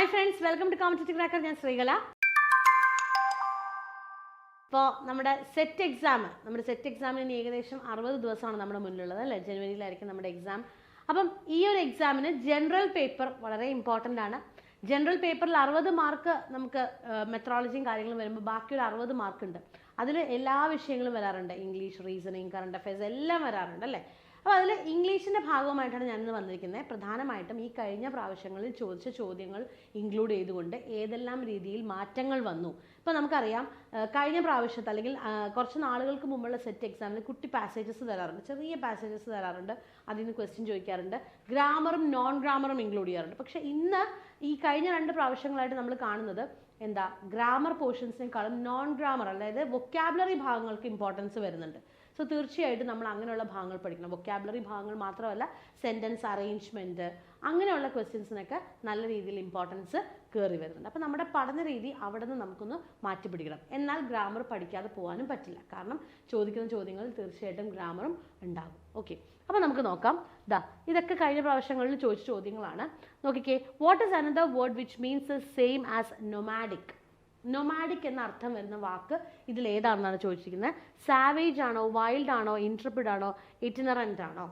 Hi friends, welcome to competitive cracker. ഞാൻ ശ്രീകല. ഇപ്പോൾ നമ്മുടെ സെറ്റ് എക്സാമിന് ഏകദേശം 60 ദിവസമാണ് നമ്മുടെ മുന്നിലുള്ളത് അല്ലേ? ജനുവരിയിലായിരിക്കും നമ്മുടെ എക്സാം. അപ്പം ഈ ഒരു എക്സാമിന് ജനറൽ പേപ്പർ വളരെ ഇമ്പോർട്ടൻ്റ് ആണ്. ജനറൽ പേപ്പറിൽ 60 മാർക്ക് നമുക്ക് മെത്തഡോളജിയും കാര്യങ്ങളും വരുമ്പോൾ ബാക്കിയൊരു 60 മാർക്ക് ഉണ്ട്. അതിൽ എല്ലാ വിഷയങ്ങളും വരാറുണ്ട്. ഇംഗ്ലീഷ്, റീസണിങ്, കറണ്ട് അഫയേഴ്സ് എല്ലാം വരാറുണ്ട് അല്ലേ? അപ്പോൾ അതിൽ ഇംഗ്ലീഷിൻ്റെ ഭാഗമായിട്ടാണ് ഞാനിന്ന് വന്നിരിക്കുന്നത്. പ്രധാനമായിട്ടും ഈ കഴിഞ്ഞ പ്രാവശ്യങ്ങളിൽ ചോദിച്ച ചോദ്യങ്ങൾ ഇൻക്ലൂഡ് ചെയ്തുകൊണ്ട് ഏതെല്ലാം രീതിയിൽ മാറ്റങ്ങൾ വന്നു. ഇപ്പോൾ നമുക്കറിയാം, കഴിഞ്ഞ പ്രാവശ്യത്തെ അല്ലെങ്കിൽ കുറച്ച് നാളുകൾക്ക് മുമ്പുള്ള സെറ്റ് എക്സാമിന് കുട്ടി പാസേജസ് തരാറുണ്ട്, ചെറിയ പാസേജസ് തരാറുണ്ട്. അതിൽ നിന്ന് ക്വസ്റ്റ്യൻ ചോദിക്കാറുണ്ട്. ഗ്രാമറും നോൺ ഗ്രാമറും ഇൻക്ലൂഡ് ചെയ്യാറുണ്ട്. പക്ഷേ ഇന്ന് ഈ കഴിഞ്ഞ 2 പ്രാവശ്യങ്ങളായിട്ട് നമ്മൾ കാണുന്നത് എന്താ, ഗ്രാമർ പോർഷൻസിനേക്കാളും നോൺ ഗ്രാമർ, അതായത് വൊക്കാബുലറി ഭാഗങ്ങൾക്ക് ഇമ്പോർട്ടൻസ് വരുന്നുണ്ട്. സോ തീർച്ചയായിട്ടും നമ്മൾ അങ്ങനെയുള്ള ഭാഗങ്ങൾ പഠിക്കണം. വൊക്കാബുലറി ഭാഗങ്ങൾ മാത്രമല്ല, സെൻറ്റൻസ് അറേഞ്ച്മെൻറ്റ് അങ്ങനെയുള്ള ക്വസ്റ്റ്യൻസിനൊക്കെ നല്ല രീതിയിൽ ഇമ്പോർട്ടൻസ് കയറി വരുന്നുണ്ട്. അപ്പോൾ നമ്മുടെ പഠന രീതി അവിടെ നിന്ന് നമുക്കൊന്ന് മാറ്റിപ്പിടിക്കണം. എന്നാൽ ഗ്രാമർ പഠിക്കാതെ പോകാനും പറ്റില്ല. കാരണം ചോദിക്കുന്ന ചോദ്യങ്ങളിൽ തീർച്ചയായിട്ടും ഗ്രാമറും ഉണ്ടാകും. ഓക്കെ, അപ്പോൾ നമുക്ക് നോക്കാം. ഇതൊക്കെ കഴിഞ്ഞ പ്രാവശ്യങ്ങളിൽ ചോദിച്ച ചോദ്യങ്ങളാണ്. നോക്കിക്കേ, what is another word which means same as nomadic? Nomadic എന്ന അർത്ഥം വരുന്ന വാക്ക് ഇതിൽ ഏതാണെന്നാണ് ചോദിച്ചിരിക്കുന്നത്. സാവേജ് ആണോ, വൈൽഡ് ആണോ, ഇൻട്രപ്പിഡ് ആണോ, ഇറ്റിനറൻ്റ് ആണോ?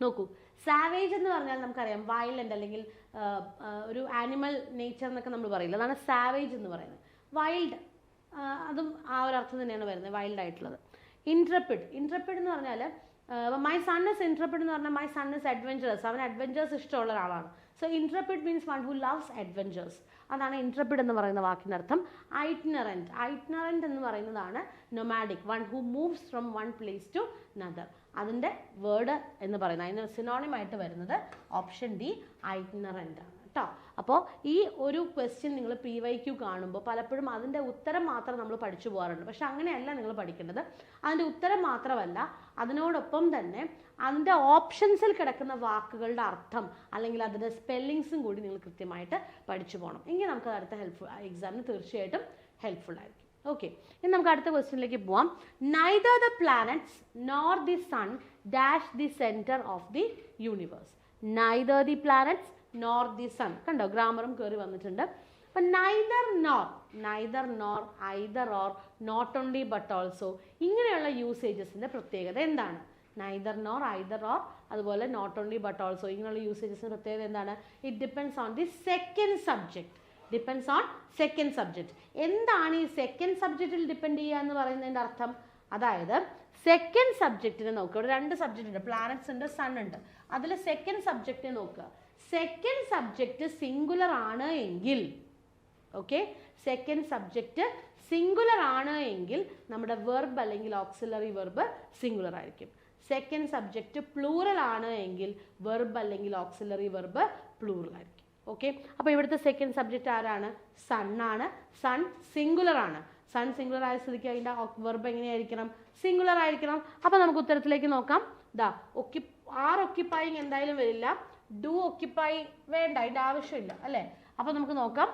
നോക്കൂ, സാവേജ് എന്ന് പറഞ്ഞാൽ നമുക്കറിയാം വയലൻ്റ് അല്ലെങ്കിൽ ഒരു ആനിമൽ നേച്ചർ എന്നൊക്കെ നമ്മൾ പറയില്ല, അതാണ് സാവേജ് എന്ന് പറയുന്നത്. വൈൽഡ് അതും ആ ഒരു അർത്ഥം തന്നെയാണ് വരുന്നത്, വൈൽഡ് ആയിട്ടുള്ളത്. ഇൻട്രപ്പിഡ് എന്ന് പറഞ്ഞാൽ മൈ സൺ ഇസ് ഇൻട്രപ്പിഡ് എന്ന് പറഞ്ഞാൽ മൈ സൺ ഇസ് അഡ്വഞ്ചറസ്, അവൻ അഡ്വഞ്ചേഴ്സ് ഇഷ്ടമുള്ള ഒരാളാണ്. So intrepid means one who loves adventures. അതാണ് ഇൻട്രപ്പിഡ് എന്ന് പറയുന്ന വാക്കിൻ്റെ അർത്ഥം. ഐറ്റ്നറൻ്റ് എന്ന് പറയുന്നതാണ് nomadic, one who moves from one place to another. അതിൻ്റെ വേർഡ് എന്ന് പറയുന്നത്, അതിന് സിനോണിമായിട്ട് വരുന്നത് ഓപ്ഷൻ ഡി, ഐറ്റ്നറൻ്റ് ആണ് കേട്ടോ. അപ്പോൾ ഈ ഒരു ക്വസ്റ്റ്യൻ നിങ്ങൾ PYQ കാണുമ്പോൾ പലപ്പോഴും അതിൻ്റെ ഉത്തരം മാത്രം നമ്മൾ പഠിച്ചു പോകാറുണ്ട്. പക്ഷെ അങ്ങനെയല്ല നിങ്ങൾ പഠിക്കേണ്ടത്. അതിൻ്റെ ഉത്തരം മാത്രമല്ല, അതിനോടൊപ്പം തന്നെ അതിൻ്റെ ഓപ്ഷൻസിൽ കിടക്കുന്ന വാക്കുകളുടെ അർത്ഥം അല്ലെങ്കിൽ അതിൻ്റെ സ്പെല്ലിങ്സും കൂടി നിങ്ങൾ കൃത്യമായിട്ട് പഠിച്ചു പോകണം. എങ്കിൽ നമുക്ക് അടുത്ത എക്സാമിന് തീർച്ചയായിട്ടും ഹെൽപ്ഫുൾ ആയിരിക്കും. ഓക്കെ, ഇനി നമുക്ക് അടുത്ത ക്വസ്റ്റ്യനിലേക്ക് പോവാം. Neither the planets nor the sun dash the centre of the universe. Neither the planets nor the sun. കണ്ടോ, ഗ്രാമറും കയറി വന്നിട്ടുണ്ട്. അപ്പം neither nor, either or, not only but also, ഇങ്ങനെയുള്ള യൂസേജസിൻ്റെ പ്രത്യേകത എന്താണ്? നൈദർ നോർ, ഐദർ ഓർ, അതുപോലെ നോട്ട് ഓൺലി ബട്ട് ഓൾസോ, ഇങ്ങനെയുള്ള യൂസേജസിൻ്റെ പ്രത്യേകത എന്താണ്? It depends on the second subject. എന്താണ് ഈ സെക്കൻഡ് സബ്ജക്റ്റിൽ ഡിപ്പെൻഡ് ചെയ്യുക എന്ന് പറയുന്നതിൻ്റെ അർത്ഥം? അതായത് സെക്കൻഡ് സബ്ജക്റ്റിനെ നോക്കുക. ഇവിടെ 2 സബ്ജക്റ്റ് ഉണ്ട്, പ്ലാനറ്റ്സ് ഉണ്ട്, സൺ ഉണ്ട്. അതിൽ സെക്കൻഡ് സബ്ജക്റ്റിനെ നോക്കുക. സെക്കൻഡ് സബ്ജക്റ്റ് സിംഗുലർ ആണ് എങ്കിൽ, ഓക്കെ, സെക്കൻഡ് സബ്ജക്റ്റ് സിംഗുലർ ആണ് എങ്കിൽ നമ്മുടെ വെർബ് അല്ലെങ്കിൽ ഓക്സിലറി വെർബ് സിംഗുലർ ആയിരിക്കും. സെക്കൻഡ് സബ്ജക്റ്റ് പ്ലൂറൽ ആണ് എങ്കിൽ വെർബ് അല്ലെങ്കിൽ ഓക്സിലറി വെർബ് പ്ലൂറൽ ആയിരിക്കും. ഓക്കെ, അപ്പോൾ ഇവിടുത്തെ സെക്കൻഡ് സബ്ജക്റ്റ് ആരാണ്? സൺ ആണ്. സൺ സിംഗുലർ ആണ്. സൺ സിംഗുലർ ആയ സ്ഥിതിക്ക് അതിൻ്റെ വെർബ് എങ്ങനെയായിരിക്കണം? സിംഗുലർ ആയിരിക്കണം. അപ്പോൾ നമുക്ക് ഉത്തരത്തിലേക്ക് നോക്കാം. ഓക്യുപ്പൈങ് എന്തായാലും വരില്ല. ഡു ഓക്യുപ്പൈ വേണ്ട, അതിൻ്റെ ആവശ്യമില്ല അല്ലേ? അപ്പോൾ നമുക്ക് നോക്കാം,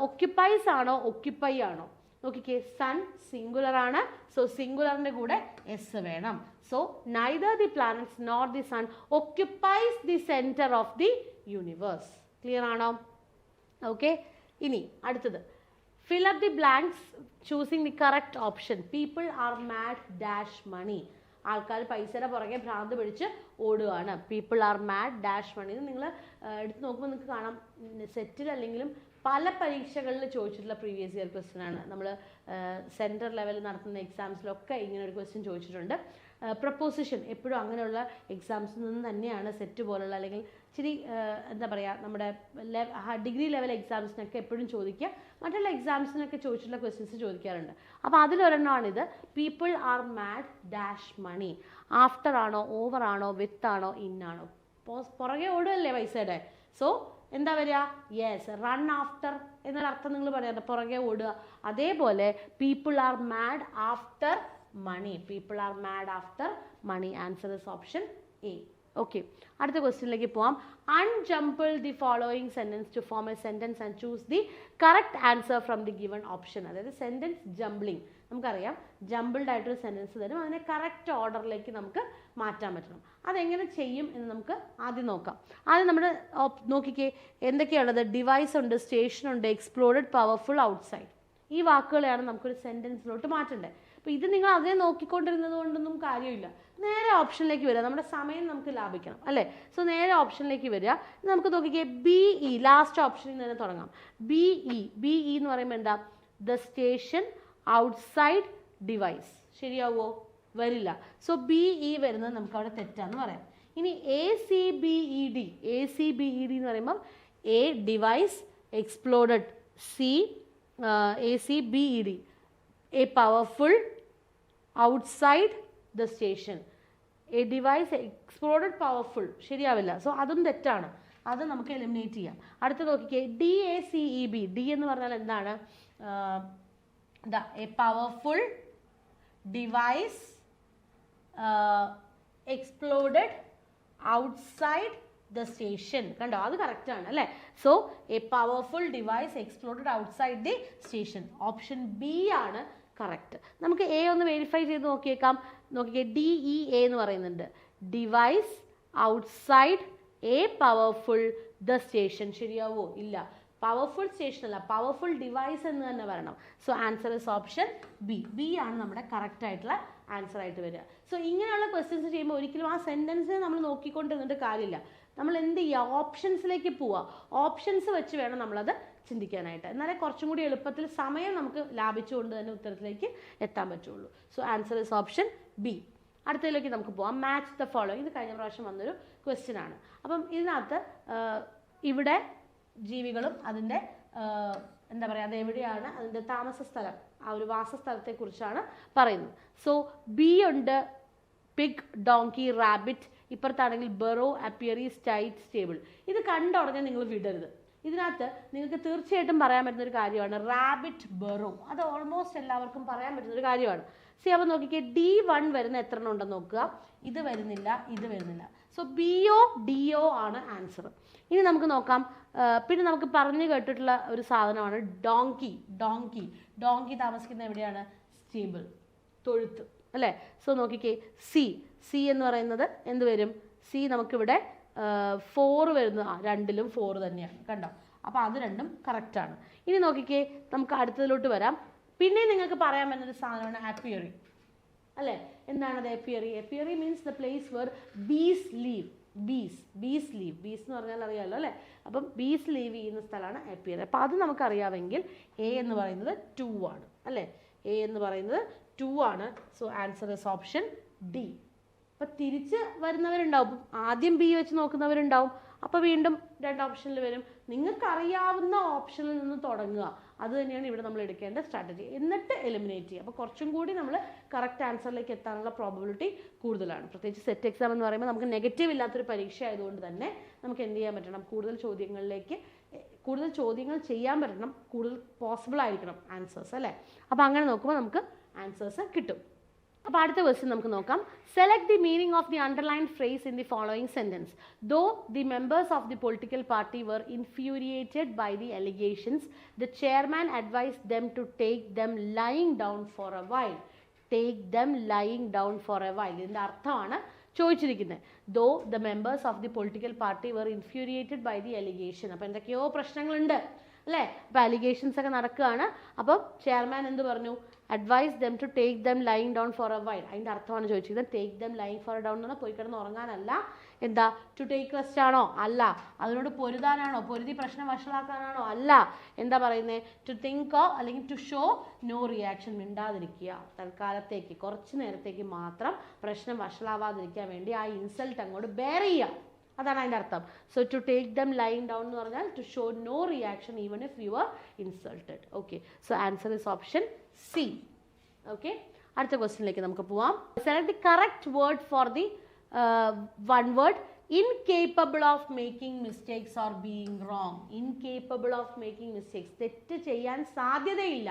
ഓക്യുപ്പൈസ് ആണോ ഓക്യുപ്പൈ ആണോ? നോക്കിക്കേ, സൺ സിംഗുലർ ആണ്. സോ സിംഗുലറിൻ്റെ കൂടെ എസ് വേണം. So neither the planets nor the sun occupies the centre of the universe. Clear ആണോ? ഓക്കെ, ഇനി അടുത്തത്, fill up the blanks choosing the correct option. People are mad dash money. ആൾക്കാർ പൈസയുടെ പുറകെ ഭ്രാന്ത് പിടിച്ച് ഓടുകയാണ്. People are mad dash money. ഇത് നിങ്ങൾ എടുത്ത് നോക്കുമ്പോൾ നിങ്ങൾക്ക് കാണാം, സെറ്റിൽ അല്ലെങ്കിലും പല പരീക്ഷകളിൽ ചോദിച്ചിട്ടുള്ള പ്രീവിയസ് ഇയർ ക്വസ്റ്റ്യൻ ആണ്. നമ്മൾ സെൻട്രൽ ലെവലിൽ നടത്തുന്ന എക്സാംസിലൊക്കെ ഇങ്ങനെ ഒരു ക്വസ്റ്റ്യൻ ചോദിച്ചിട്ടുണ്ട്. പ്രപ്പോസിഷൻ എപ്പോഴും അങ്ങനെയുള്ള എക്സാംസിൽ നിന്ന് തന്നെയാണ് സെറ്റ് പോലുള്ള അല്ലെങ്കിൽ ഇച്ചിരി എന്താ പറയുക, നമ്മുടെ ഡിഗ്രി ലെവൽ എക്സാംസിനൊക്കെ എപ്പോഴും ചോദിക്കുക. മറ്റുള്ള എക്സാംസിനൊക്കെ ചോദിച്ചിട്ടുള്ള ക്വസ്റ്റ്യൻസ് ചോദിക്കാറുണ്ട്. അപ്പോൾ അതിലൊരെണ്ണമാണിത്. People are mad dash money. After ആണോ, ഓവർ ആണോ, വിത്ത് ആണോ, ഇൻ ആണോ? പുറകെ ഓടുകയല്ലേ പൈസയുടെ. സോ എന്താ വരിക? യെസ്, റൺ ആഫ്റ്റർ എന്നൊരർത്ഥം നിങ്ങൾ പറയാറുണ്ട്, പുറകെ ഓടുക. അതേപോലെ people are mad after money. People are mad after money. Answer is option A. Okay, അടുത്ത ക്വസ്റ്റ്യനിലേക്ക് പോവാം. Unjumble the following sentence to form a sentence and choose the correct answer from the given option. അതായത് sentence jumbling, നമുക്കറിയാം jumbled ആയിട്ടൊരു sentence തരും, അതിനെ correct ഓർഡറിലേക്ക് നമുക്ക് മാറ്റാൻ പറ്റണം. അതെങ്ങനെ ചെയ്യും എന്ന് നമുക്ക് ആദ്യം നോക്കാം. ആദ്യം നമ്മുടെ നോക്കിക്കേ എന്തൊക്കെയാണുള്ളത്. ഡിവൈസ് ഉണ്ട്, സ്റ്റേഷൻ ഉണ്ട്, എക്സ്പ്ലോഡഡ്, പവർഫുൾ, ഔട്ട്സൈഡ്. ഈ വാക്കുകളെയാണ് നമുക്കൊരു സെന്റൻസിലോട്ട് മാറ്റേണ്ടത്. അപ്പോൾ ഇത് നിങ്ങൾ അതേ നോക്കിക്കൊണ്ടിരുന്നത് കൊണ്ടൊന്നും കാര്യമില്ല. നേരെ ഓപ്ഷനിലേക്ക് വരിക, നമ്മുടെ സമയം നമുക്ക് ലാഭിക്കണം അല്ലേ. സോ നേരെ ഓപ്ഷനിലേക്ക് വരിക. നമുക്ക് നോക്കിക്കേ BE, ലാസ്റ്റ് ഓപ്ഷനിൽ തന്നെ തുടങ്ങാം. BE എന്ന് പറയുമ്പോൾ എന്താ? The station outside device. ശരിയാവോ? വരില്ല. സോ BE വരുന്നത് നമുക്ക് അവിടെ തെറ്റാന്ന് പറയാം. ഇനി ACBED എന്ന് പറയുമ്പോൾ A device, exploded, ACBED a powerful, outside the station. A device exploded, powerful. ശരിയാവില്ല. സോ അതും തെറ്റാണ്, അത് നമുക്ക് എലിമിനേറ്റ് ചെയ്യാം. അടുത്ത നോക്കിക്കേ DACEB. ഡി എന്ന് പറഞ്ഞാൽ എന്താണ്? A powerful device exploded outside the station. കണ്ടോ, അത് കറക്റ്റ് ആണ് അല്ലേ. So a powerful device exploded outside the station. Option B ആണ് കറക്റ്റ്. നമുക്ക് A ഒന്ന് വെരിഫൈ ചെയ്ത് നോക്കിയേക്കാം. നോക്കിക്കേ DEA എന്ന് പറയുന്നുണ്ട്. Device outside a powerful the station. ശരിയാവോ? ഇല്ല. പവർഫുൾ സ്റ്റേഷൻ അല്ല, പവർഫുൾ ഡിവൈസ് എന്ന് തന്നെ പറയണം. So answer is option B ആണ് നമ്മുടെ കറക്റ്റ് ആയിട്ടുള്ള ആൻസർ ആയിട്ട് വരിക. സോ ഇങ്ങനെയുള്ള ക്വസ്റ്റ്യൻസ് ചെയ്യുമ്പോൾ ഒരിക്കലും ആ സെൻറ്റൻസിനെ നമ്മൾ നോക്കിക്കൊണ്ടിരുന്നിട്ട് കാര്യമില്ല. നമ്മൾ എന്ത് ചെയ്യുക? ഓപ്ഷൻസിലേക്ക് പോവുക. ഓപ്ഷൻസ് വെച്ച് വേണം നമ്മളത് ചിന്തിക്കാനായിട്ട്. എന്നാലേ കുറച്ചും കൂടി എളുപ്പത്തിൽ സമയം നമുക്ക് ലാഭിച്ചുകൊണ്ട് തന്നെ ഉത്തരത്തിലേക്ക് എത്താൻ പറ്റുള്ളൂ. So answer is option B. അടുത്തതിലേക്ക് നമുക്ക് പോവാം. Match the following. ഇത് കഴിഞ്ഞ പ്രാവശ്യം വന്നൊരു ക്വസ്റ്റ്യൻ ആണ്. അപ്പം ഇതിനകത്ത് ഇവിടെ ജീവികളും അതിൻ്റെ എന്താ പറയുക, അതെവിടെയാണ് അതിൻ്റെ താമസ സ്ഥലം, ആ ഒരു വാസസ്ഥലത്തെക്കുറിച്ചാണ് പറയുന്നത്. സോ B ഉണ്ട്, പിഗ്, ഡോങ്കി, റാബിറ്റ്. ഇപ്പുറത്താണെങ്കിൽ ബറോ, അപ്പിയറി, സ്റ്റൈറ്റ്, സ്റ്റേബിൾ. ഇത് കണ്ട ഉടനെ നിങ്ങൾ വിടരുത്. ഇതിനകത്ത് നിങ്ങൾക്ക് തീർച്ചയായിട്ടും പറയാൻ പറ്റുന്ന ഒരു കാര്യമാണ് റാബിറ്റ്, ബറോ. അത് ഓൾമോസ്റ്റ് എല്ലാവർക്കും പറയാൻ പറ്റുന്ന ഒരു കാര്യമാണ്. അപ്പോൾ നോക്കിക്കേ D1 വരുന്ന എത്ര എണ്ണം ഉണ്ടെന്ന് നോക്കുക. ഇത് വരുന്നില്ല, ഇത് വരുന്നില്ല. സോ BO DO ആണ് ആൻസർ. ഇനി നമുക്ക് നോക്കാം. പിന്നെ നമുക്ക് പറഞ്ഞു കേട്ടിട്ടുള്ള ഒരു സാധനമാണ് ഡോങ്കി താമസിക്കുന്ന എവിടെയാണ്? സ്റ്റേബിൾ, തൊഴുത്ത് അല്ലേ. സോ നോക്കിക്കേ സി എന്ന് പറയുന്നത് എന്ത് വരും? സി നമുക്കിവിടെ 4 വരുന്നു. രണ്ടിലും 4 തന്നെയാണ്, കണ്ടോ. അപ്പോൾ അത് രണ്ടും കറക്റ്റാണ്. ഇനി നോക്കിക്കേ, നമുക്ക് അടുത്തതിലോട്ട് വരാം. പിന്നെ നിങ്ങൾക്ക് പറയാൻ പറ്റുന്നൊരു സാധനമാണ് അപ്പിയറി അല്ലേ. എന്താണത് apiary? Apiary means the place where bees live. Bees എന്ന് പറഞ്ഞാൽ അറിയാമല്ലോ അല്ലേ. അപ്പം ബീസ് ലീവ് ചെയ്യുന്ന സ്ഥലമാണ് അപ്പിയറി. അപ്പോൾ അത് നമുക്കറിയാമെങ്കിൽ A എന്ന് പറയുന്നത് 2 ആണ് അല്ലേ. A എന്ന് പറയുന്നത് 2 ആണ്. So answer is option D. അപ്പം തിരിച്ച് വരുന്നവരുണ്ടാവും. ആദ്യം B വെച്ച് നോക്കുന്നവരുണ്ടാവും. അപ്പോൾ വീണ്ടും 2 ഓപ്ഷനിൽ വരും. നിങ്ങൾക്കറിയാവുന്ന ഓപ്ഷനിൽ നിന്ന് തുടങ്ങുക. അത് തന്നെയാണ് ഇവിടെ നമ്മൾ എടുക്കേണ്ട സ്ട്രാറ്റജി. എന്നിട്ട് എലിമിനേറ്റ് ചെയ്യുക. അപ്പോൾ കുറച്ചും കൂടി നമ്മൾ കറക്റ്റ് ആൻസറിലേക്ക് എത്താനുള്ള പ്രോബബിലിറ്റി കൂടുതലാണ്. പ്രത്യേകിച്ച് സെറ്റ് എക്സാം എന്ന് പറയുമ്പോൾ നമുക്ക് നെഗറ്റീവ് ഇല്ലാത്തൊരു പരീക്ഷ ആയതുകൊണ്ട് തന്നെ നമുക്ക് എന്ത് ചെയ്യാൻ പറ്റണം? കൂടുതൽ ചോദ്യങ്ങൾ ചെയ്യാൻ പറ്റണം. കൂടുതൽ പോസിബിൾ ആയിരിക്കണം ആൻസേഴ്സ് അല്ലേ. അപ്പോൾ അങ്ങനെ നോക്കുമ്പോൾ നമുക്ക് ആൻസേഴ്സ് കിട്ടും. അപ്പോൾ അടുത്ത ക്വസ്റ്റ്യൻ നമുക്ക് നോക്കാം. Select the meaning of the underlined phrase in the following sentence. Though the members of the political party were infuriated by the allegations, the chairman advised them to take them lying down for a while. ഇതിൻ്റെ അർത്ഥമാണ് ചോദിച്ചിരിക്കുന്നത്. Though the members of the political party were infuriated by the allegation. അപ്പോൾ എന്തൊക്കെയോ പ്രശ്നങ്ങളുണ്ട് അല്ലേ. അപ്പോൾ allegations ഒക്കെ നടക്കുകയാണ്. അപ്പം ചെയർമാൻ എന്ത് പറഞ്ഞു? Advise them to take them lying down for a while. അതിൻ്റെ അർത്ഥമാണ് ചോദിച്ചിരിക്കുന്നത്. Take them lying for a down എന്ന് പറഞ്ഞാൽ പോയി കിടന്ന് ഉറങ്ങാനല്ല. എന്താ? ടു ടേക്ക് റെസ്റ്റ് ആണോ? അല്ല. അതിനോട് പൊരുതാനാണോ? പൊരുതി പ്രശ്നം വഷളാക്കാനാണോ? അല്ല. എന്താ പറയുന്നത്? ടു തിങ്കോ അല്ലെങ്കിൽ ടു ഷോ നോ റിയാക്ഷൻ. മിണ്ടാതിരിക്കുക. തൽക്കാലത്തേക്ക് കുറച്ച് നേരത്തേക്ക് മാത്രം പ്രശ്നം വഷളാവാതിരിക്കാൻ വേണ്ടി ആ ഇൻസൾട്ട് അങ്ങോട്ട് ബെയർ ചെയ്യുക. അതാണ് അതിൻ്റെ അർത്ഥം. So to take them lying down എന്ന് പറഞ്ഞാൽ to show no reaction even if you are insulted. Okay. So answer is option C. Okay. അടുത്ത ക്വസ്റ്റ്യനിലേക്ക് നമുക്ക് പോവാം. Select the correct word for the one word. Incapable of making mistakes or being wrong. Incapable of making mistakes. തെറ്റ് ചെയ്യാൻ സാധ്യതയില്ല,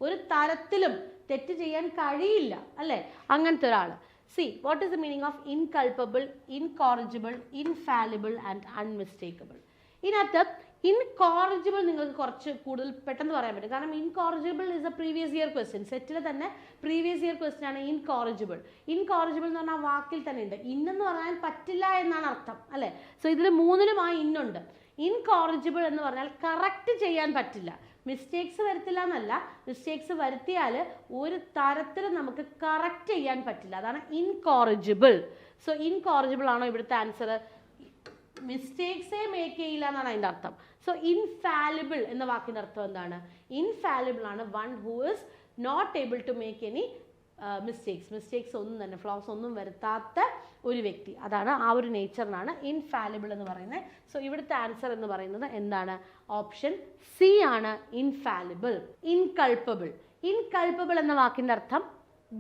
ഒരു തരത്തിലും തെറ്റ് ചെയ്യാൻ കഴിയില്ല അല്ലേ, അങ്ങനത്തെ ഒരാൾ. See, what is the meaning of inculpable, incorrigible, infallible and unmistakable? ഇതിനകത്ത് ഇൻകോറിജിബിൾ നിങ്ങൾക്ക് കുറച്ച് കൂടുതൽ പെട്ടെന്ന് പറയാൻ പറ്റും. കാരണം incorrigible is a previous year question. സെറ്റിൽ തന്നെ പ്രീവിയസ് ഇയർ ക്വസ്റ്റ്യൻ ആണ് ഇൻകോറിജിബിൾ. ഇൻകോറിജിബിൾ എന്ന് പറഞ്ഞാൽ വാക്കിൽ തന്നെ ഉണ്ട്. ഇന്നെന്ന് പറഞ്ഞാൽ പറ്റില്ല എന്നാണ് അർത്ഥം, അല്ലേ? സോ ഇതിൽ മൂന്നിലും ആ ഇന്നുണ്ട്. ഇൻകോറിജിബിൾ എന്ന് പറഞ്ഞാൽ കറക്റ്റ് ചെയ്യാൻ പറ്റില്ല. മിസ്റ്റേക്സ് വരുത്തില്ല എന്നല്ല, മിസ്റ്റേക്സ് വരുത്തിയാൽ ഒരു തരത്തിലും നമുക്ക് കറക്റ്റ് ചെയ്യാൻ പറ്റില്ല. അതാണ് ഇൻകോറിജിബിൾ. സോ ഇൻകോറിജിബിൾ ആണോ ഇവിടുത്തെ ആൻസർ? മിസ്റ്റേക്സേ മേക്ക് ചെയ്യില്ല എന്നാണ് അതിൻ്റെ അർത്ഥം. സോ ഇൻഫാലിബിൾ എന്ന വാക്കിൻ്റെ അർത്ഥം എന്താണ്? ഇൻഫാലിബിൾ ആണ് one who is not able to make any mistakes ഒന്നും തന്നെ, ഫ്ലോസ് ഒന്നും വരുത്താത്ത ഒരു വ്യക്തി. അതാണ് ആ ഒരു നേച്ചറിനാണ് ഇൻഫാലിബിൾ എന്ന് പറയുന്നത്. സോ ഇവിടുത്തെ ആൻസർ എന്ന് പറയുന്നത് എന്താണ്? ഓപ്ഷൻ സി ആണ്, ഇൻഫാലിബിൾ. ഇൻകൾപ്പബിൾ എന്ന വാക്കിൻ്റെ അർത്ഥം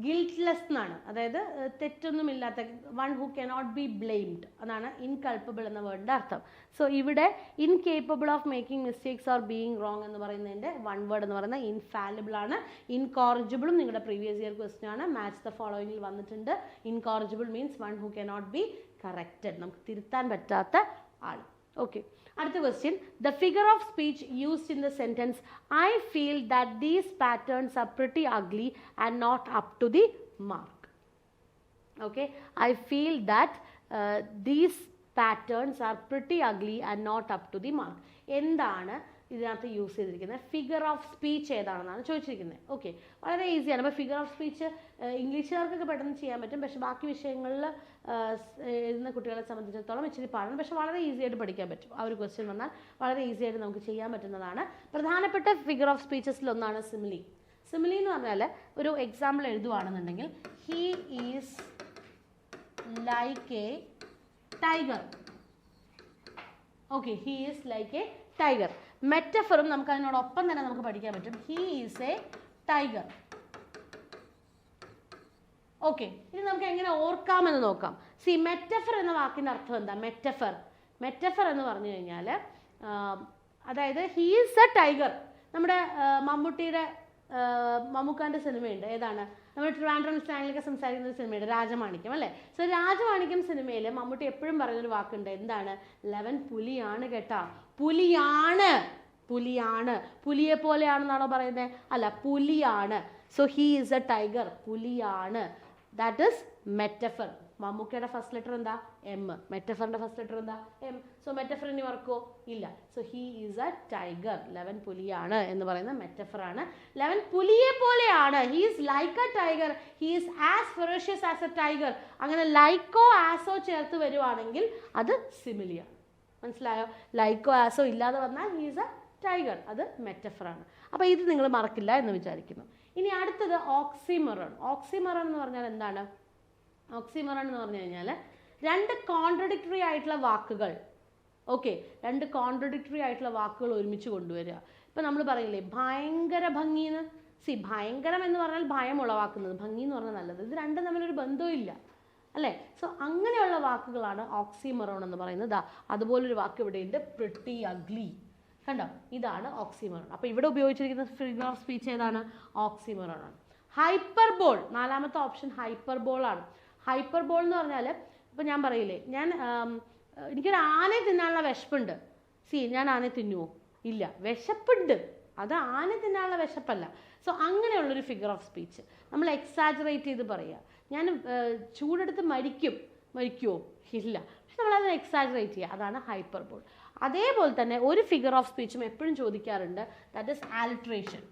ഗിൽറ്റ്ലെസ് എന്നാണ്. അതായത് തെറ്റൊന്നുമില്ലാത്ത, one who cannot be blamed, അതാണ് ഇൻകൾപ്പബിൾ എന്ന വേർഡിൻ്റെ അർത്ഥം. സോ ഇവിടെ incapable of making mistakes or being wrong എന്ന് പറയുന്നതിൻ്റെ വൺ വേർഡ് എന്ന് പറയുന്നത് ഇൻഫാലിബിൾ ആണ്. ഇൻകോറിജിബിളും നിങ്ങളുടെ പ്രീവിയസ് ഇയർ ക്വസ്റ്റ്യൻ ആണ്, മാച്ച് ദ ഫോളോയിങ്ങിൽ വന്നിട്ടുണ്ട്. Incorrigible means one who cannot be corrected, നമുക്ക് തിരുത്താൻ പറ്റാത്ത ആൾ. ഓക്കെ, അടുത്ത question. The figure of speech used in the sentence I feel that these patterns are pretty ugly and not up to the mark. Okay, I feel that these patterns are pretty ugly and not up to the mark. എന്താണ് ഇതിനകത്ത് use ചെയ്തിരിക്കുന്നത്? Figure of speech ഏതാണെന്നാണ് ചോദിച്ചിരിക്കുന്നത്. Okay, വളരെ ഈസിയാണ്. അപ്പോൾ figure of speech ഇംഗ്ലീഷുകാർക്കൊക്കെ പെട്ടെന്ന് ചെയ്യാൻ പറ്റും, പക്ഷേ ബാക്കി വിഷയങ്ങളിൽ എഴുതുന്ന കുട്ടികളെ സംബന്ധിച്ചിടത്തോളം ഇച്ചിരി പാടാണ്, പക്ഷേ വളരെ ഈസി ആയിട്ട് പഠിക്കാൻ പറ്റും. ആ ഒരു ക്വസ്റ്റ്യൻ വന്നാൽ വളരെ ഈസി ആയിട്ട് നമുക്ക് ചെയ്യാൻ പറ്റുന്നതാണ്. പ്രധാനപ്പെട്ട ഫിഗർ ഓഫ് സ്പീച്ചസിൽ ഒന്നാണ് സിമിലി. സിമിലി എന്ന് പറഞ്ഞാൽ ഒരു എക്സാമ്പിൾ എഴുതുവാണെന്നുണ്ടെങ്കിൽ, he is like a tiger. Okay, he is like a tiger. മെറ്റഫറും നമുക്ക് അതിനോടൊപ്പം തന്നെ നമുക്ക് പഠിക്കാൻ പറ്റും. He is a tiger. Okay, ഇനി നമുക്ക് എങ്ങനെ ഓർക്കാമെന്ന് നോക്കാം. സി, മെറ്റഫർ എന്ന വാക്കിൻ്റെ അർത്ഥം എന്താ? മെറ്റഫർ എന്ന് പറഞ്ഞു കഴിഞ്ഞാൽ, അതായത് ഹീ ഈസ് എ ടൈഗർ. നമ്മുടെ മമ്മൂക്കാൻ്റെ സിനിമയുണ്ട്, ഏതാണ്? നമ്മൾ ട്രിവാൻഡ്രം സ്ലാങ്ങിലൊക്കെ സംസാരിക്കുന്ന ഒരു സിനിമയുണ്ട്, രാജമാണിക്യം, അല്ലേ? സോ രാജമാണിക്യം സിനിമയിൽ മമ്മൂട്ടി എപ്പോഴും പറയുന്നൊരു വാക്കുണ്ട്, എന്താണ്? 11 പുലിയാണ് കേട്ടാ. പുലിയാണ്. പുലിയെ പോലെയാണെന്നാണോ പറയുന്നത്? അല്ല, പുലിയാണ്. So he is a tiger, പുലിയാണ്. That is metaphor. മമ്മൂക്കയുടെ ഫസ്റ്റ് ലെറ്റർ എന്താ? എം. മെറ്റഫറിന്റെ ഫസ്റ്റ് ലെറ്റർ എന്താ? എം. സോ മെറ്റഫർ ഇനി വർക്കോ? ഇല്ല. So he is a tiger. 11 പുലിയാണ് എന്ന് പറയുന്ന മെറ്റഫർ ആണ്. 11 പുലിയെ പോലെയാണ്. He is like a tiger. He is as ferocious as a tiger. അങ്ങനെ ലൈക്കോ ആസോ ചേർത്ത് വരുവാണെങ്കിൽ അത് സിമിലിയാണ്. മനസ്സിലായോ? ലൈക്കോ ആസോ ഇല്ലാതെ വന്നാൽ ഹീ ഈസ് എ ടൈഗർ, അത് മെറ്റഫറാണ്. അപ്പോൾ ഇത് നിങ്ങൾ മറക്കില്ല എന്ന് വിചാരിക്കുന്നു. ഇനി അടുത്തത് ഓക്സിമറോൺ. ഓക്സിമറോൺ എന്ന് പറഞ്ഞാൽ എന്താണ്? ഓക്സിമറോൺ എന്ന് പറഞ്ഞു കഴിഞ്ഞാൽ രണ്ട് കോൺട്രഡിക്ടറി ആയിട്ടുള്ള വാക്കുകൾ, ഓക്കെ, രണ്ട് കോൺട്രഡിക്ടറി ആയിട്ടുള്ള വാക്കുകൾ ഒരുമിച്ച് കൊണ്ടുവരിക. ഇപ്പം നമ്മൾ പറയില്ലേ ഭയങ്കര ഭംഗിന്ന്. സി, ഭയങ്കരം എന്ന് പറഞ്ഞാൽ ഭയം ഉളവാക്കുന്നത്, ഭംഗി എന്ന് പറഞ്ഞാൽ നല്ലത്. ഇത് രണ്ടും തമ്മിലൊരു ബന്ധവും ഇല്ല, അല്ലേ? സോ അങ്ങനെയുള്ള വാക്കുകളാണ് ഓക്സിമറോൺ എന്ന് പറയുന്നത്. അതുപോലൊരു വാക്ക് ഇവിടെയുണ്ട്, പ്രിട്ടി അഗ്ലി. കണ്ടോ, ഇതാണ് ഓക്സിമറോൺ. അപ്പോൾ ഇവിടെ ഉപയോഗിച്ചിരിക്കുന്ന ഫിഗർ ഓഫ് സ്പീച്ച് ഏതാണ്? ഓക്സിമറോൺ ആണ്. ഹൈപ്പർബോൾ, നാലാമത്തെ ഓപ്ഷൻ ഹൈപ്പർബോൾ ആണ്. ഹൈപ്പർബോൾ എന്ന് പറഞ്ഞാൽ, ഇപ്പം ഞാൻ പറയില്ലേ, എനിക്കൊരു ആനയെ തിന്നാനുള്ള വിശപ്പുണ്ട്. സി, ഞാൻ ആനയെ തിന്നുവോ? ഇല്ല, വിശപ്പുണ്ട്. അത് ആനയെ തിന്നാനുള്ള വിശപ്പല്ല. സോ അങ്ങനെയുള്ളൊരു ഫിഗർ ഓഫ് സ്പീച്ച് നമ്മൾ എക്സാജറേറ്റ് ചെയ്ത് പറയുക. ഞാൻ ചൂടെടുത്ത് മരിക്കുമോ? ഇല്ല, പക്ഷെ നമ്മളത് എക്സാജറേറ്റ് ചെയ്യുക, അതാണ് ഹൈപ്പർബോൾ. അതേപോലെ തന്നെ ഒരു ഫിഗർ ഓഫ് സ്പീച്ചും എപ്പോഴും ചോദിക്കാറുണ്ട്, ദാറ്റ് ഈസ് ആലിട്രേഷൻ.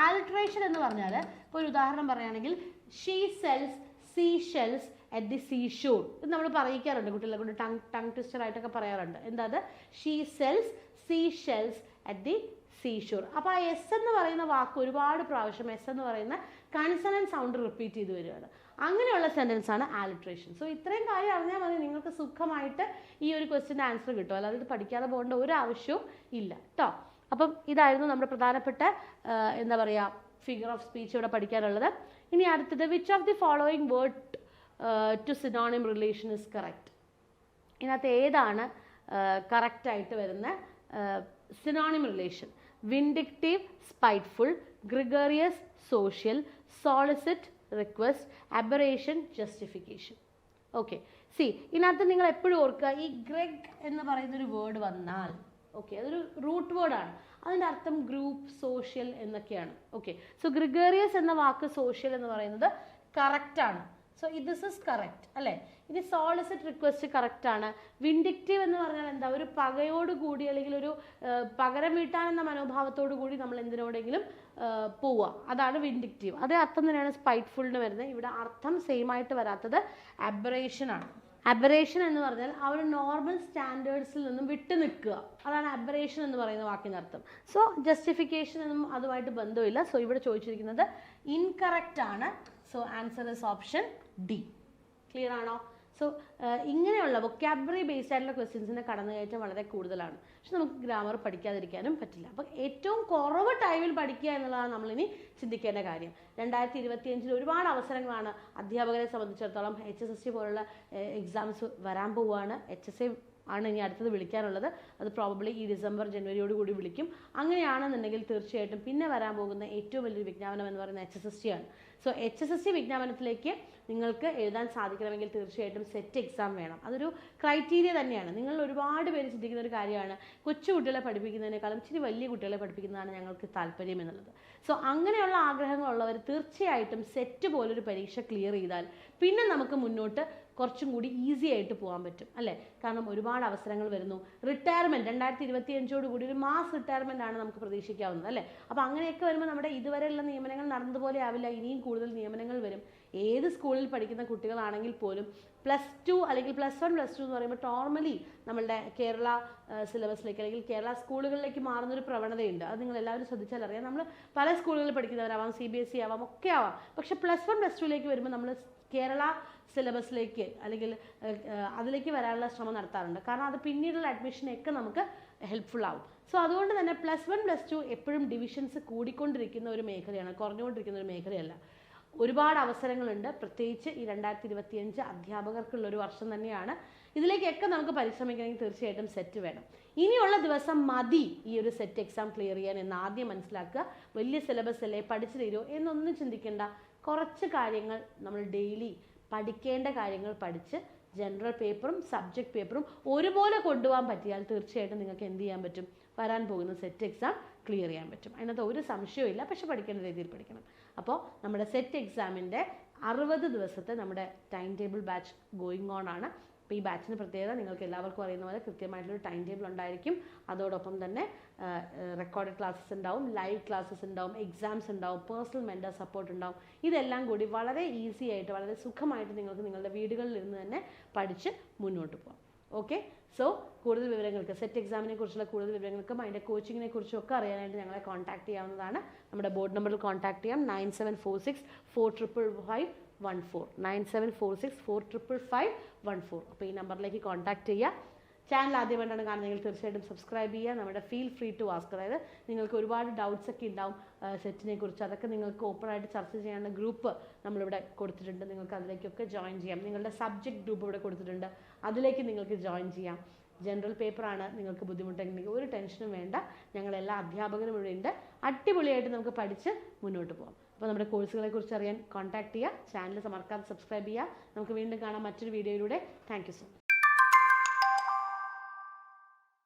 ആലിട്രേഷൻ എന്ന് പറഞ്ഞാൽ, ഇപ്പോൾ ഒരു ഉദാഹരണം പറയുകയാണെങ്കിൽ, she sells sea shells at the sea shore. ഇത് നമ്മൾ പറയിക്കാറുണ്ട്, കുട്ടികളെ കൊണ്ട് ടങ് ട്വിസ്റ്റർ ആയിട്ടൊക്കെ പറയാറുണ്ട്. എന്താ അത്? She sells sea shells at the sea shore. അപ്പോൾ ആ എസ് എന്ന് പറയുന്ന വാക്ക് ഒരുപാട് പ്രാവശ്യം എസ് എന്ന് പറയുന്ന കൺസണന്റ് സൗണ്ട് റിപ്പീറ്റ് ചെയ്ത് വരികയാണ്. അങ്ങനെയുള്ള സെൻറ്റൻസ് ആണ് ആലിട്രേഷൻ. സോ ഇത്രയും കാര്യം അറിഞ്ഞാൽ മതി, നിങ്ങൾക്ക് സുഖമായിട്ട് ഈ ഒരു ക്വസ്റ്റ്യൻ്റെ ആൻസർ കിട്ടും. അല്ലാതെ ഇത് പഠിക്കാതെ പോകേണ്ട ഒരു ആവശ്യവും ഇല്ല കേട്ടോ. അപ്പം ഇതായിരുന്നു നമ്മുടെ പ്രധാനപ്പെട്ട എന്താ പറയുക ഫിഗർ ഓഫ് സ്പീച്ച് ഇവിടെ പഠിക്കാനുള്ളത്. ഇനി അടുത്തത്, which of the following word to synonym relation is correct? ഇതിനകത്ത് ഏതാണ് കറക്റ്റായിട്ട് വരുന്ന synonym relation? Vindictive spiteful, gregarious social, solicit request, aberration, justification. Okay, C ഇതിനകത്ത് നിങ്ങൾ എപ്പോഴും ഓർക്കുക, ഈ ഗ്രെഗ് എന്ന് പറയുന്നൊരു വേർഡ് വന്നാൽ, ഓക്കെ, അതൊരു റൂട്ട് വേർഡാണ്. അതിൻ്റെ അർത്ഥം ഗ്രൂപ്പ്, സോഷ്യൽ എന്നൊക്കെയാണ്. ഓക്കെ, സോ ഗ്രിഗേറിയസ് എന്ന വാക്ക് സോഷ്യൽ എന്ന് പറയുന്നത് കറക്റ്റാണ്. സോ ദിസ് ഇസ് കറക്റ്റ് അല്ലേ. ഇനി സോളിസിറ്റ് റിക്വസ്റ്റ് കറക്റ്റ് ആണ്. വിൻഡിക്റ്റീവ് എന്ന് പറഞ്ഞാൽ എന്താ, ഒരു പകയോട് കൂടി അല്ലെങ്കിൽ ഒരു പകരം വീട്ടാനെന്ന മനോഭാവത്തോടു കൂടി നമ്മൾ എന്തിനോടെങ്കിലും പോവുക, അതാണ് വിൻഡിക്റ്റീവ്. അതേ അർത്ഥം തന്നെയാണ് സ്പൈറ്റ്ഫുള്ളിന് വരുന്നത്. ഇവിടെ അർത്ഥം സെയിം ആയിട്ട് വരാത്തത് അബറേഷൻ ആണ്. അബറേഷൻ എന്ന് പറഞ്ഞാൽ ആ ഒരു നോർമൽ സ്റ്റാൻഡേർഡ്സിൽ നിന്നും വിട്ടു നിൽക്കുക, അതാണ് അബറേഷൻ എന്ന് പറയുന്ന വാക്കിൻ്റെ അർത്ഥം. സോ ജസ്റ്റിഫിക്കേഷൻ ഒന്നും അതുമായിട്ട് ബന്ധമില്ല. സോ ഇവിടെ ചോദിച്ചിരിക്കുന്നത് ഇൻകറക്റ്റ് ആണ്. So answer is option D. Clear ആണോ? സോ ഇങ്ങനെയുള്ള വൊക്കാബുലറി ബേസ്ഡ് ആയിട്ടുള്ള ക്വസ്റ്റ്യൻസിൻ്റെ കടന്നുകയറ്റം വളരെ കൂടുതലാണ്. പക്ഷെ നമുക്ക് ഗ്രാമർ പഠിക്കാതിരിക്കാനും പറ്റില്ല. അപ്പം ഏറ്റവും കുറവ് ടൈമിൽ പഠിക്കുക എന്നുള്ളതാണ് നമ്മളിനി ചിന്തിക്കേണ്ട കാര്യം. 2025 ഒരുപാട് അവസരങ്ങളാണ് അധ്യാപകരെ സംബന്ധിച്ചിടത്തോളം. HSSC പോലുള്ള എക്സാംസ് വരാൻ പോവുകയാണ്. HSA ആണ് ഇനി അടുത്തത് വിളിക്കാനുള്ളത്. അത് പ്രോബബ്ലി ഈ ഡിസംബർ ജനുവരിയോട് കൂടി വിളിക്കും. അങ്ങനെയാണെന്നുണ്ടെങ്കിൽ തീർച്ചയായിട്ടും പിന്നെ വരാൻ പോകുന്ന ഏറ്റവും വലിയൊരു വിജ്ഞാപനം എന്ന് പറയുന്നത് HSSC ആണ്. സോ HSSC വിജ്ഞാപനത്തിലേക്ക് നിങ്ങൾക്ക് എഴുതാൻ സാധിക്കണമെങ്കിൽ തീർച്ചയായിട്ടും സെറ്റ് എക്സാം വേണം. അതൊരു ക്രൈറ്റീരിയ തന്നെയാണ്. നിങ്ങൾ ഒരുപാട് പേര് ചിന്തിക്കുന്ന ഒരു കാര്യമാണ്, കൊച്ചു കുട്ടികളെ പഠിപ്പിക്കുന്നതിനേക്കാളും ഇച്ചിരി വലിയ കുട്ടികളെ പഠിപ്പിക്കുന്നതാണ് ഞങ്ങൾക്ക് താല്പര്യം എന്നുള്ളത്. സോ അങ്ങനെയുള്ള ആഗ്രഹങ്ങളുള്ളവർ തീർച്ചയായിട്ടും സെറ്റ് പോലൊരു പരീക്ഷ ക്ലിയർ ചെയ്താൽ പിന്നെ നമുക്ക് മുന്നോട്ട് കുറച്ചും കൂടി ഈസി ആയിട്ട് പോകാൻ പറ്റും അല്ലേ. കാരണം ഒരുപാട് അവസരങ്ങൾ വരുന്നു. റിട്ടയർമെൻറ്റ് 2025 കൂടി ഒരു മാസ് റിട്ടയർമെൻ്റ് ആണ് നമുക്ക് പ്രതീക്ഷിക്കാവുന്നത് അല്ലേ. അപ്പോൾ അങ്ങനെയൊക്കെ വരുമ്പോൾ നമ്മുടെ ഇതുവരെയുള്ള നിയമനങ്ങൾ നടന്നതുപോലെ ആവില്ല, ഇനിയും കൂടുതൽ നിയമനങ്ങൾ വരും. ഏത് സ്കൂളിൽ പഠിക്കുന്ന കുട്ടികളാണെങ്കിൽ പോലും +2 അല്ലെങ്കിൽ +1 +2 എന്ന് പറയുമ്പോൾ നോർമലി നമ്മളുടെ കേരള സിലബസിലേക്ക് അല്ലെങ്കിൽ കേരള സ്കൂളുകളിലേക്ക് മാറുന്നൊരു പ്രവണതയുണ്ട്. അത് നിങ്ങൾ എല്ലാവരും ശ്രദ്ധിച്ചാൽ അറിയാം. നമ്മൾ പല സ്കൂളുകളിൽ പഠിക്കുന്നവരാവാം, CBSE ആവാം, ഒക്കെ ആവാം. പക്ഷെ +1 +2ലേക്ക് വരുമ്പോൾ നമ്മൾ കേരള സിലബസിലേക്ക് അല്ലെങ്കിൽ അതിലേക്ക് വരാനുള്ള ശ്രമം നടത്താറുണ്ട്. കാരണം അത് പിന്നീടുള്ള അഡ്മിഷനൊക്കെ നമുക്ക് ഹെൽപ്ഫുൾ ആവും. സോ അതുകൊണ്ട് തന്നെ +1 +2 എപ്പോഴും ഡിവിഷൻസ് കൂടിക്കൊണ്ടിരിക്കുന്ന ഒരു മേഖലയാണ്, കുറഞ്ഞുകൊണ്ടിരിക്കുന്ന ഒരു മേഖലയല്ല. ഒരുപാട് അവസരങ്ങളുണ്ട്. പ്രത്യേകിച്ച് ഈ 2025 അധ്യാപകർക്കുള്ളൊരു വർഷം തന്നെയാണ്. ഇതിലേക്കൊക്കെ നമുക്ക് പരിശ്രമിക്കണമെങ്കിൽ തീർച്ചയായിട്ടും സെറ്റ് വേണം. ഇനിയുള്ള ദിവസം മതി ഈ ഒരു സെറ്റ് എക്സാം ക്ലിയർ ചെയ്യാൻ എന്ന് ആദ്യം മനസ്സിലാക്കുക. വലിയ സിലബസ് അല്ലേ, പഠിച്ചു തീരുമോ എന്നൊന്നും ചിന്തിക്കേണ്ട. കുറച്ച് കാര്യങ്ങൾ നമ്മൾ ഡെയിലി പഠിക്കേണ്ട കാര്യങ്ങൾ പഠിച്ച് ജനറൽ പേപ്പറും സബ്ജക്ട് പേപ്പറും ഒരുപോലെ കൊണ്ടുപോകാൻ പറ്റിയാൽ തീർച്ചയായിട്ടും നിങ്ങൾക്ക് എന്ത് ചെയ്യാൻ പറ്റും, വരാൻ പോകുന്ന സെറ്റ് എക്സാം ക്ലിയർ ചെയ്യാൻ പറ്റും. അതിനകത്ത് ഒരു സംശയവും ഇല്ല. പക്ഷെ പഠിക്കേണ്ട രീതിയിൽ പഠിക്കണം. അപ്പോൾ നമ്മുടെ സെറ്റ് എക്സാമിൻ്റെ 60 ദിവസത്തെ നമ്മുടെ time table batch going on ആണ്. അപ്പോൾ ഈ ബാച്ചിന് പ്രത്യേകത നിങ്ങൾക്ക് എല്ലാവർക്കും അറിയുന്ന പോലെ കൃത്യമായിട്ടുള്ളൊരു ടൈം ടേബിൾ ഉണ്ടായിരിക്കും. അതോടൊപ്പം തന്നെ റെക്കോർഡഡ് ക്ലാസ്സസ് ഉണ്ടാവും, ലൈവ് ക്ലാസ്സസ് ഉണ്ടാവും, എക്സാംസ് ഉണ്ടാവും, പേഴ്സണൽ മെൻറ്റർ സപ്പോർട്ട് ഉണ്ടാവും. ഇതെല്ലാം കൂടി വളരെ ഈസി ആയിട്ട് വളരെ സുഖമായിട്ട് നിങ്ങൾക്ക് നിങ്ങളുടെ വീടുകളിൽ ഇരുന്ന് തന്നെ പഠിച്ച് മുന്നോട്ട് പോകാം. ഓക്കെ, സോ കൂടുതൽ വിവരങ്ങൾക്ക് സെറ്റ് എക്സാമിനെ കുറിച്ചുള്ള കൂടുതൽ വിവരങ്ങൾക്കും അതിൻ്റെ കോച്ചിങ്ങിനെ കുറിച്ചും ഒക്കെ അറിയാനായിട്ട് ഞങ്ങളെ കോൺടാക്ട് ചെയ്യാവുന്നതാണ്. നമ്മുടെ ബോർഡ് നമ്പറിൽ കോൺടാക്ട് ചെയ്യാം. 9746455514 9746455514. അപ്പോൾ ഈ നമ്പറിലേക്ക് കോൺടാക്ട് ചെയ്യുക. ചാനൽ ആദ്യമായിട്ടാണ് കാണുന്നതെങ്കിൽ തീർച്ചയായിട്ടും സബ്സ്ക്രൈബ് ചെയ്യുക. നമ്മുടെ ഫീൽ ഫ്രീ ടു ആസ്ക്, അതായത് നിങ്ങൾക്ക് ഒരുപാട് ഡൗട്ട്സ് ഒക്കെ ഉണ്ടാവും സെറ്റിനെ കുറിച്ച്. അതൊക്കെ നിങ്ങൾക്ക് ഓപ്പണായിട്ട് ചർച്ച ചെയ്യാനുള്ള ഗ്രൂപ്പ് നമ്മളിവിടെ കൊടുത്തിട്ടുണ്ട്. നിങ്ങൾക്ക് അതിലേക്കൊക്കെ ജോയിൻ ചെയ്യാം. നിങ്ങളുടെ സബ്ജക്റ്റ് ഗ്രൂപ്പ് ഇവിടെ കൊടുത്തിട്ടുണ്ട്, അതിലേക്ക് നിങ്ങൾക്ക് ജോയിൻ ചെയ്യാം. ജനറൽ പേപ്പറാണ് നിങ്ങൾക്ക് ബുദ്ധിമുട്ടെങ്കിൽ ഒരു ടെൻഷനും വേണ്ട. ഞങ്ങളെല്ലാ അധ്യാപകരും ഇവിടെ ഉണ്ട്. അടിപൊളിയായിട്ട് നമുക്ക് പഠിച്ച് മുന്നോട്ട് പോകാം. അപ്പോൾ നമ്മുടെ കോഴ്സുകളെ കുറിച്ച് അറിയാൻ കോൺടാക്ട് ചെയ്യുക. ചാനൽ മറക്കാതെ സബ്സ്ക്രൈബ് ചെയ്യുക. നമുക്ക് വീണ്ടും കാണാം മറ്റൊരു വീഡിയോയിലൂടെ. Thank you so much.